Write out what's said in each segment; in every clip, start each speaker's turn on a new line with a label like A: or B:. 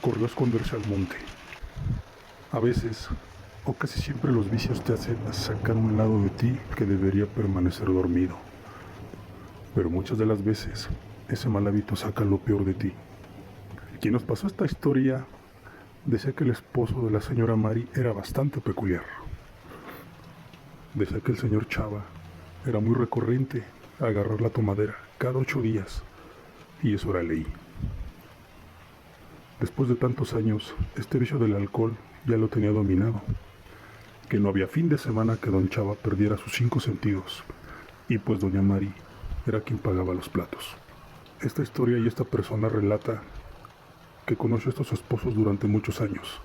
A: corrió a esconderse al monte. A veces, o casi siempre, los vicios te hacen sacar un lado de ti que debería permanecer dormido. Pero muchas de las veces, ese mal hábito saca lo peor de ti. Quien nos pasó esta historia decía que el esposo de la señora Mari era bastante peculiar. Decía que el señor Chava era muy recurrente a agarrar la tomadera cada 8 días, y eso era ley. Después de tantos años, este vicio del alcohol ya lo tenía dominado, que no había fin de semana que don Chava perdiera sus 5 sentidos, y pues doña Mari era quien pagaba los platos. Esta historia y esta persona relata que conoció a estos esposos durante muchos años,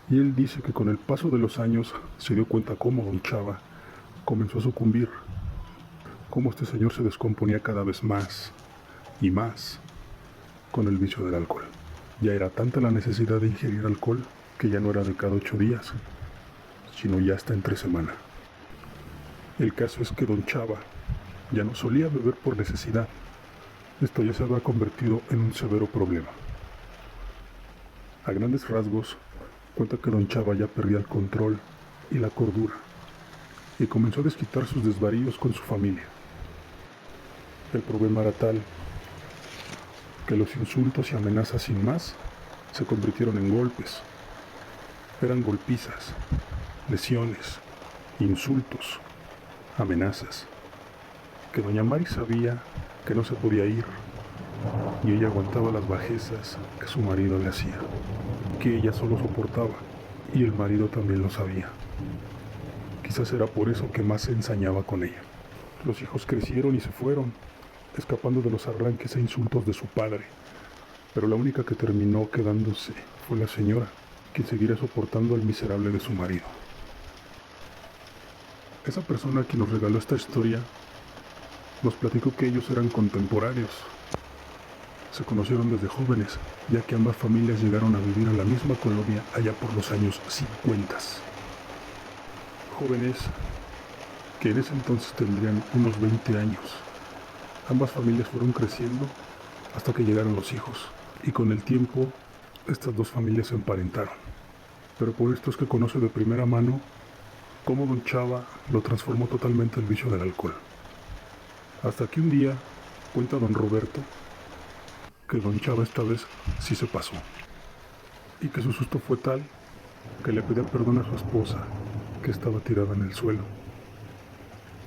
A: y él dice que con el paso de los años se dio cuenta cómo don Chava comenzó a sucumbir, cómo este señor se descomponía cada vez más y más con el vicio del alcohol. Ya era tanta la necesidad de ingerir alcohol que ya no era de cada 8 días, sino ya hasta entre semana. El caso es que don Chava ya no solía beber por necesidad. Esto ya se había convertido en un severo problema. A grandes rasgos, cuenta que don Chava ya perdía el control y la cordura, y comenzó a desquitar sus desvaríos con su familia. El problema era tal que los insultos y amenazas sin más se convirtieron en golpes. Eran golpizas, lesiones, insultos, amenazas, que doña Mari sabía que no se podía ir, y ella aguantaba las bajezas que su marido le hacía, que ella solo soportaba, y el marido también lo sabía. Quizás era por eso que más se ensañaba con ella. Los hijos crecieron y se fueron, escapando de los arranques e insultos de su padre, pero la única que terminó quedándose fue la señora, quien seguiría soportando al miserable de su marido. Esa persona que nos regaló esta historia nos platicó que ellos eran contemporáneos. Se conocieron desde jóvenes, ya que ambas familias llegaron a vivir en la misma colonia allá por los años 50. Jóvenes que en ese entonces tendrían unos 20 años. Ambas familias fueron creciendo hasta que llegaron los hijos, y con el tiempo estas dos familias se emparentaron. Pero por esto es que conoce de primera mano cómo don Chava lo transformó totalmente el vicio del alcohol. Hasta que un día, cuenta don Roberto, que don Chava esta vez sí se pasó, y que su susto fue tal que le pidió perdón a su esposa, que estaba tirada en el suelo.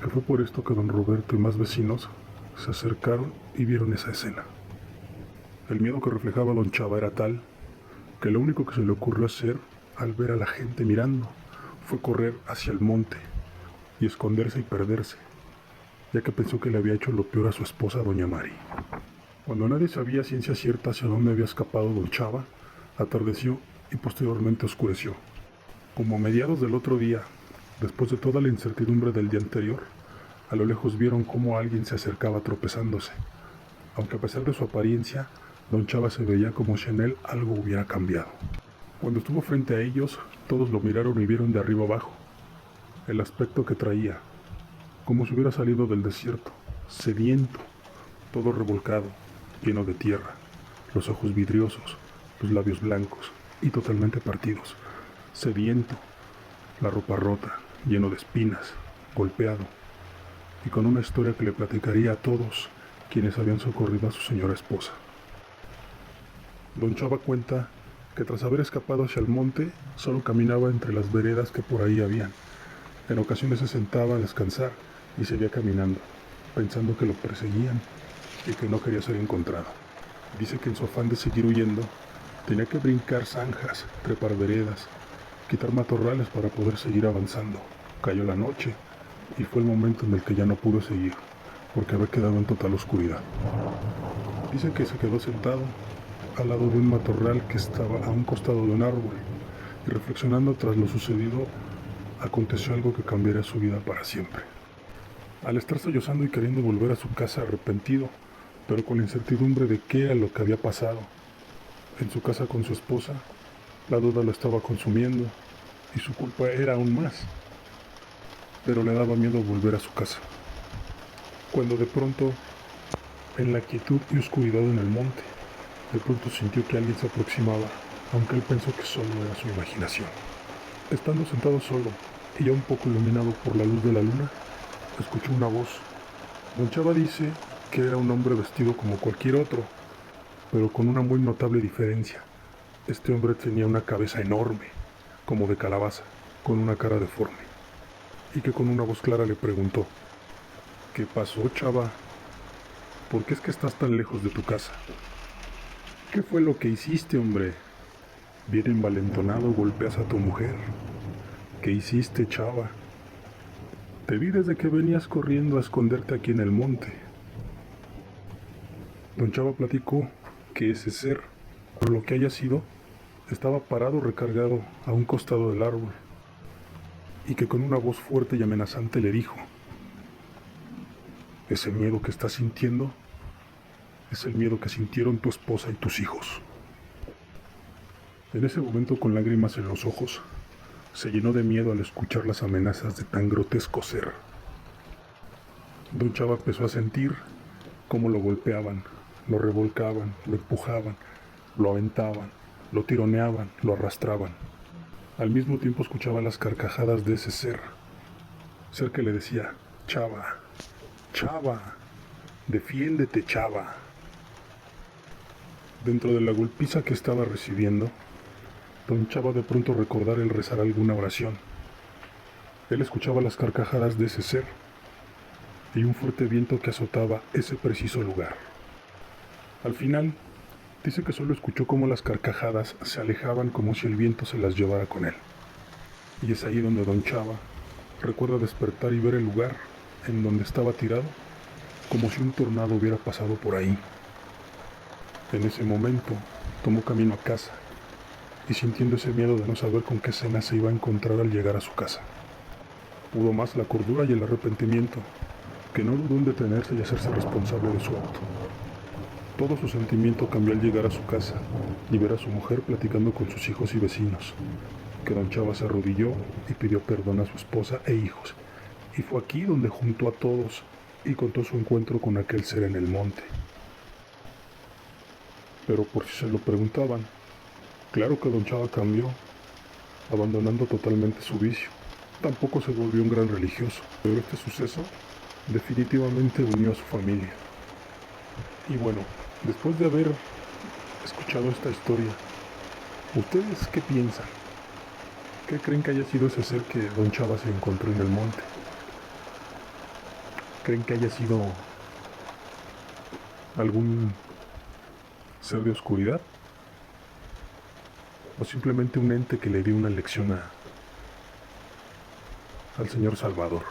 A: Que fue por esto que don Roberto y más vecinos se acercaron y vieron esa escena. El miedo que reflejaba don Chava era tal que lo único que se le ocurrió hacer al ver a la gente mirando fue correr hacia el monte y esconderse y perderse, ya que pensó que le había hecho lo peor a su esposa doña Mari. Cuando nadie sabía ciencia cierta hacia dónde había escapado don Chava, atardeció y posteriormente oscureció. Como a mediados del otro día, después de toda la incertidumbre del día anterior, a lo lejos vieron cómo alguien se acercaba tropezándose, aunque a pesar de su apariencia, don Chava se veía como si en él algo hubiera cambiado. Cuando estuvo frente a ellos, todos lo miraron y vieron de arriba abajo el aspecto que traía, como si hubiera salido del desierto, sediento, todo revolcado, lleno de tierra, los ojos vidriosos, los labios blancos y totalmente partidos, sediento, la ropa rota, lleno de espinas, golpeado, y con una historia que le platicaría a todos quienes habían socorrido a su señora esposa. Don Chava cuenta que tras haber escapado hacia el monte, solo caminaba entre las veredas que por ahí habían. En ocasiones se sentaba a descansar y seguía caminando, pensando que lo perseguían y que no quería ser encontrado. Dice que en su afán de seguir huyendo, tenía que brincar zanjas, trepar veredas, quitar matorrales para poder seguir avanzando. Cayó la noche y fue el momento en el que ya no pudo seguir, porque había quedado en total oscuridad. Dice que se quedó sentado al lado de un matorral que estaba a un costado de un árbol, y reflexionando tras lo sucedido, aconteció algo que cambiaría su vida para siempre. Al estar sollozando y queriendo volver a su casa arrepentido, pero con la incertidumbre de qué era lo que había pasado, en su casa con su esposa, la duda lo estaba consumiendo y su culpa era aún más, pero le daba miedo volver a su casa. Cuando de pronto, en la quietud y oscuridad en el monte, De pronto sintió que alguien se aproximaba, aunque él pensó que solo era su imaginación. Estando sentado solo y ya un poco iluminado por la luz de la luna, escuchó una voz. Don Chava dice que era un hombre vestido como cualquier otro, pero con una muy notable diferencia. Este hombre tenía una cabeza enorme, como de calabaza, con una cara deforme, y que con una voz clara le preguntó: ¿qué pasó, Chava? ¿Por qué es que estás tan lejos de tu casa? ¿Qué fue lo que hiciste, hombre? Bien envalentonado golpeas a tu mujer. ¿Qué hiciste, Chava? Te vi desde que venías corriendo a esconderte aquí en el monte. Don Chava platicó que ese ser, por lo que haya sido, estaba parado recargado a un costado del árbol, y que con una voz fuerte y amenazante le dijo: ese miedo que estás sintiendo es el miedo que sintieron tu esposa y tus hijos. En ese momento, con lágrimas en los ojos, se llenó de miedo al escuchar las amenazas de tan grotesco ser. Don Chava empezó a sentir cómo lo golpeaban, lo revolcaban, lo empujaban, lo aventaban, lo tironeaban, lo arrastraban. Al mismo tiempo escuchaba las carcajadas de ese ser que le decía: Chava, Chava, defiéndete, Chava. Dentro de la golpiza que estaba recibiendo, Don Chava de pronto recordar el rezar alguna oración. Él escuchaba las carcajadas de ese ser y un fuerte viento que azotaba ese preciso lugar. Al final, dice que solo escuchó cómo las carcajadas se alejaban como si el viento se las llevara con él. Y es ahí donde Don Chava recuerda despertar y ver el lugar en donde estaba tirado, como si un tornado hubiera pasado por ahí. En ese momento, tomó camino a casa, y sintiendo ese miedo de no saber con qué escena se iba a encontrar al llegar a su casa. Pudo más la cordura y el arrepentimiento, que no dudó en detenerse y hacerse responsable de su acto. Todo su sentimiento cambió al llegar a su casa y ver a su mujer platicando con sus hijos y vecinos, que Don Chava se arrodilló y pidió perdón a su esposa e hijos, y fue aquí donde juntó a todos y contó su encuentro con aquel ser en el monte. Pero por si se lo preguntaban, claro que Don Chava cambió, abandonando totalmente su vicio. Tampoco se volvió un gran religioso, pero este suceso definitivamente unió a su familia. Y bueno, después de haber escuchado esta historia, ¿ustedes qué piensan? ¿Qué creen que haya sido ese ser que Don Chava se encontró en el monte? ¿Creen que haya sido algún ser de oscuridad? ¿O simplemente un ente que le dio una lección al señor Salvador?